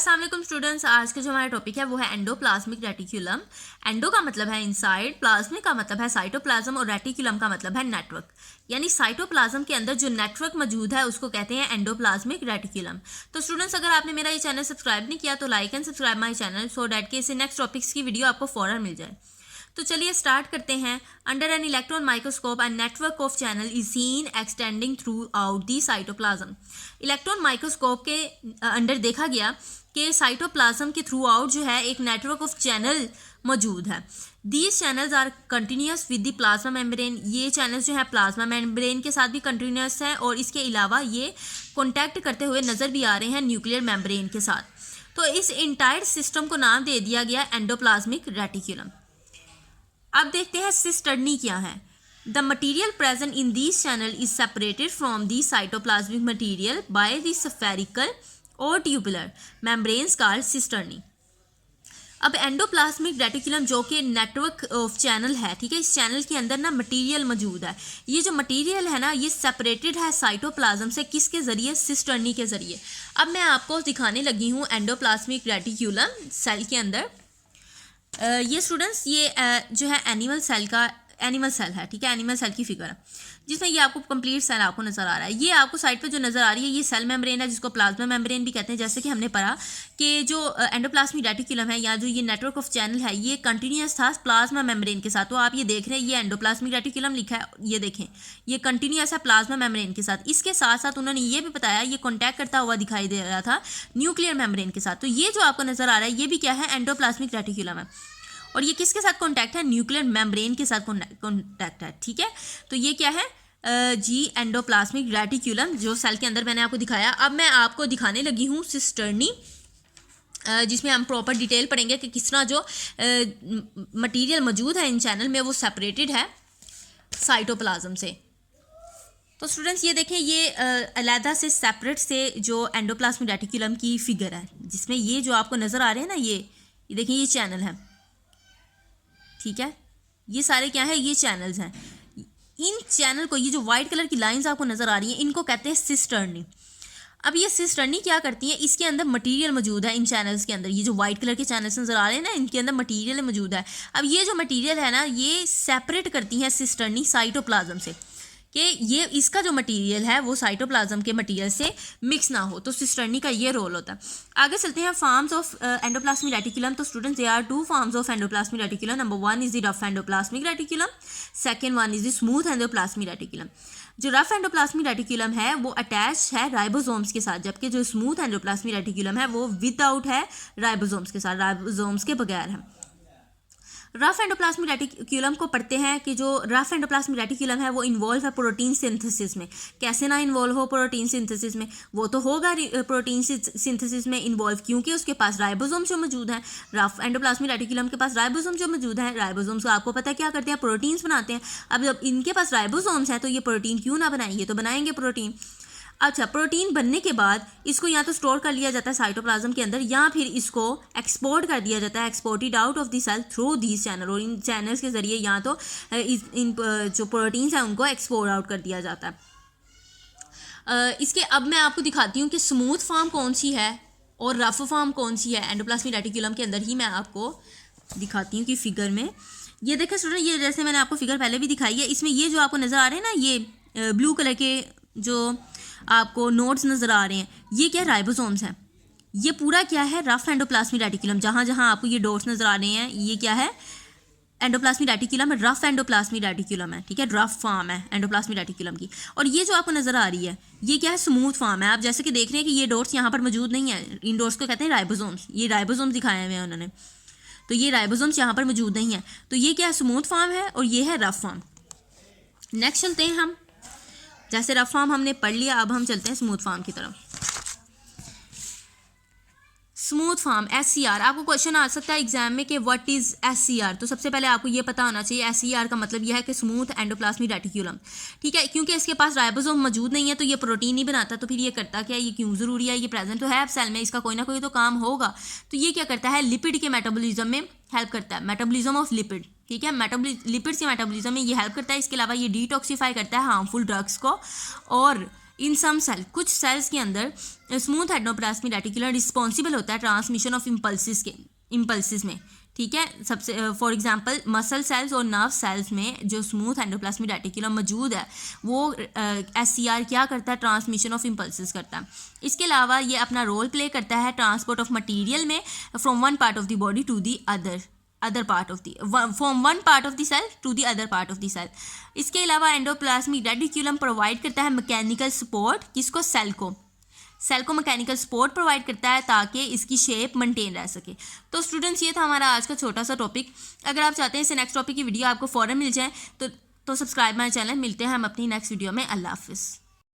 अस्सलाम वालेकुम स्टूडेंट्स। आज का जो हमारा टॉपिक है वो है एंडोप्लाज्मिक रेटिक्यूलम। एंडो का मतलब है इनसाइड, प्लाज्मिक का मतलब है साइटोप्लाज्म और रेटिक्यूलम का मतलब है नेटवर्क। यानी साइटोप्लाज्म के अंदर जो नेटवर्क मौजूद है उसको कहते हैं एंडोप्लाज्मिक रेटिक्यूलम। तो स्टूडेंट्स, अगर आपने मेरा ये चैनल सब्सक्राइब नहीं किया तो like and subscribe my channel so that के इसे नेक्स्ट टॉपिक्स की वीडियो आपको फौरन मिल जाए। तो चलिए स्टार्ट करते हैं। Under an electron microscope and network of channel is seen extending throughout the cytoplasm. Electron microscope के अंडर देखा गया कि साइटोप्लाज्म के थ्रू आउट जो है एक नेटवर्क ऑफ चैनल मौजूद है। These channels are continuous with the plasma membrane. ये चैनल्स जो है प्लाज्मा मेम्ब्रेन के साथ भी कंटिन्यूस है और इसके अलावा ये कॉन्टैक्ट करते हुए नज़र भी आ रहे हैं न्यूक्लियर मेम्ब्रेन के साथ। तो इस इंटायर सिस्टम को नाम दे दिया गया एंडोप्लाज्मिक रेटिक्यूलम। अब देखते हैं सिस्टर्नी क्या है। The material present in this channel is separated from the cytoplasmic material by the spherical और ट्यूबुलर मेम्ब्रेन्स कॉल्ड सिस्टर्नी। अब एंडोप्लाज्मिक रेटिकुलम जो कि नेटवर्क ऑफ चैनल है, ठीक है, इस चैनल के अंदर ना मटेरियल मौजूद है। ये जो मटेरियल है ना ये सेपरेटेड है साइटोप्लाज्म से, किसके ज़रिए? सिस्टर्नी के ज़रिए। अब मैं आपको दिखाने लगी हूँ एंडोप्लाज्मिक रेटिकुलम सेल के अंदर। ये स्टूडेंट्स ये जो है एनिमल सेल है, ठीक है, एनिमल सेल की फिगर है जिसमें ये आपको कंप्लीट सेल आपको नज़र आ रहा है। ये आपको साइड पे जो नज़र आ रही है ये सेल मेम्ब्रेन है जिसको प्लाज्मा मेम्ब्रेन भी कहते हैं। जैसे कि हमने पढ़ा कि जो एंडोप्लाज्मिक रेटिकुलम है या जो ये नेटवर्क ऑफ चैनल है ये कंटिन्यूस था प्लाज्मा मेम्ब्रेन के साथ। तो आप ये देख रहे हैं ये एंडोप्लाज्मिक रेटिकुलम लिखा है, ये देखें ये कंटिन्यूस है प्लाज्मा मेम्ब्रेन के साथ। इसके साथ साथ उन्होंने ये भी बताया ये कॉन्टैक्ट करता हुआ दिखाई दे रहा था न्यूक्लियर मेम्ब्रेन के साथ। तो ये जो आपको नज़र आ रहा है ये भी क्या है? एंडोप्लाज्मिक रेटिकुलम है। और ये किसके साथ कॉन्टैक्ट है? न्यूक्लियर मेम्ब्रेन के साथ कॉन्टैक्ट है, ठीक है। तो ये क्या है जी एंडोप्लाज्मिक रेटिकुलम जो सेल के अंदर मैंने आपको दिखाया। अब मैं आपको दिखाने लगी हूँ सिस्टर्नी, जिसमें हम प्रॉपर डिटेल पढ़ेंगे कि किस तरह जो मटेरियल मौजूद है इन चैनल में वो सेपरेटेड है साइटोप्लाज्म से। तो स्टूडेंट्स ये देखें ये अलहदा से सेपरेट से जो एंडोप्लाज्मिक रेटिकुलम की फिगर है जिसमें ये जो आपको नज़र आ रहे हैं ना ये देखें ये चैनल है, ठीक है, ये सारे क्या है? ये चैनल्स हैं। इन चैनल को ये जो वाइट कलर की लाइंस आपको नज़र आ रही हैं इनको कहते हैं सिस्टर्नी। अब ये सिस्टर्नी क्या करती हैं? इसके अंदर मटेरियल मौजूद है इन चैनल्स के अंदर। ये जो वाइट कलर के चैनल्स नज़र आ रहे हैं ना इनके अंदर मटेरियल मौजूद है। अब ये जो मटेरियल है ना ये सेपरेट करती हैं सिस्टर्नी साइटोप्लाज्म से कि ये इसका जो मटेरियल है वो साइटोप्लाज्म के मटेरियल से मिक्स ना हो। तो सिस्टर्नी का ये रोल होता है। आगे चलते हैं फॉर्म्स ऑफ एंडोप्लाज्मिक रेटिकुलम। तो students there are two forms of endoplasmic reticulum. Number one is the rough endoplasmic reticulum, second one is the smooth endoplasmic reticulum. जो रफ एंडोप्लाज्मिक रेटिकुलम है वो अटैच है राइबोसोम्स के साथ, जबकि जो smooth endoplasmic reticulum है वो विदाउट है राइबोसोम्स के साथ, राइबोसोम्स के बगैर है। रफ एंडोप्लाज्मिक रेटिकुलम को पढ़ते हैं कि जो रफ एंडोप्लाज्मिक रेटिकुलम है वो इन्वॉल्व है प्रोटीन सिंथेसिस में। कैसे ना इन्वॉल्व हो प्रोटीन सिंथेसिस में? वो तो होगा प्रोटीन सिंथेसिस में इन्वॉल्व क्योंकि उसके पास राइबोसोम जो मौजूद हैं। रफ एंडोप्लाज्मिक रेटिकुलम के पास राइबोसोम जो मौजूद है, राइबोसोम्स आपको पता है क्या करते हैं? प्रोटीन्स बनाते हैं। अब जब इनके पास राइबोसोम्स हैं तो ये प्रोटीन क्यों ना बनाएंगे? तो बनाएंगे प्रोटीन। अच्छा, प्रोटीन बनने के बाद इसको या तो स्टोर कर लिया जाता है साइटोप्लाज्म के अंदर या फिर इसको एक्सपोर्ट कर दिया जाता है, exported out of the cell through these channel. और इन चैनल्स के ज़रिए या तो इन जो प्रोटीन्स हैं उनको एक्सपोर्ट आउट कर दिया जाता है। इसके अब मैं आपको दिखाती हूँ कि स्मूथ फॉर्म कौन सी है और रफ फॉर्म कौन सी है। एंडोप्लाज्मिक रेटिकुलम के अंदर ही मैं आपको दिखाती हूँ कि फिगर में ये देखें स्टूडेंट, ये जैसे मैंने आपको फिगर पहले भी दिखाई है, इसमें ये जो आपको नज़र आ रहे हैं ना ये ब्लू कलर के जो आपको नोड्स नज़र आ रहे हैं ये क्या? राइबोसोम्स हैं। ये पूरा क्या है? Rough endoplasmic reticulum. जहाँ जहाँ आपको ये डॉट्स नज़र आ रहे हैं ये क्या है? Endoplasmic reticulum, rough endoplasmic reticulum है, ठीक है, रफ फॉर्म है एंडोप्लाज्मिक रेटिकुलम की। और ये जो आपको नज़र आ रही है ये क्या है? स्मूथ फॉर्म है। आप जैसे कि देख रहे हैं कि ये डॉट्स यहाँ पर मौजूद नहीं है, इन डॉट्स को कहते हैं राइबोसोम्स। ये राइबोसोम्स दिखाए हुए हैं उन्होंने, तो ये राइबोसोम्स यहाँ पर मौजूद नहीं है। तो ये क्या है? स्मूथ फॉर्म है और ये है रफ फॉर्म। नेक्स्ट चलते हैं हम, जैसे रफ फॉर्म हमने पढ़ लिया अब हम चलते हैं स्मूथ फॉर्म की तरफ। Smooth form SCR। आपको क्वेश्चन आ सकता है एग्जाम में कि व्हाट इज SCR। तो सबसे पहले आपको ये पता होना चाहिए SCR का मतलब यह है कि स्मूथ एंडोप्लाज्मिक रेटिकुलम, ठीक है, क्योंकि इसके पास राइबोसोम मौजूद नहीं है तो ये प्रोटीन नहीं बनाता। तो फिर ये करता क्या? ये क्यों ज़रूरी है? ये प्रेजेंट तो है सेल में, इसका कोई ना कोई तो काम होगा। तो ये क्या करता है? लिपिड के मेटाबॉलिज्म में हेल्प करता है, मेटाबॉलिज्म ऑफ लिपिड, ठीक है, लिपिड्स के मेटाबॉलिज्म में ये हेल्प करता है। इसके अलावा ये डिटॉक्सिफाई करता है हार्मफुल ड्रग्स को और इन सम सेल, कुछ सेल्स के अंदर स्मूथ एंडोप्लाज्मिक रेटिकुलम रिस्पॉन्सिबल होता है ट्रांसमिशन ऑफ इम्पल्सिस में, ठीक है। सबसे फॉर एग्जांपल मसल सेल्स और नर्व सेल्स में जो स्मूथ एंडोप्लाज्मिक रेटिकुलम मौजूद है वो SCR क्या करता है, ट्रांसमिशन ऑफ इम्पल्सिस करता है। इसके अलावा ये अपना रोल प्ले करता है ट्रांसपोर्ट ऑफ मटीरियल में from one part of the body to the other part of the from one part of the cell to the other part of the cell. इसके अलावा एंडोप्लाज्मिक रेटिकुलम प्रोवाइड करता है mechanical support, किसको, cell को mechanical support provide करता है ताकि इसकी शेप मेंटेन रह सके। तो स्टूडेंट्स ये था हमारा आज का छोटा सा टॉपिक। अगर आप चाहते हैं इससे नेक्स्ट टॉपिक की वीडियो आपको फ़ौरन मिल जाए तो सब्सक्राइब माय चैनल। मिलते हैं हम अपनी नेक्स्ट वीडियो में। अल्लाह हाफिज़।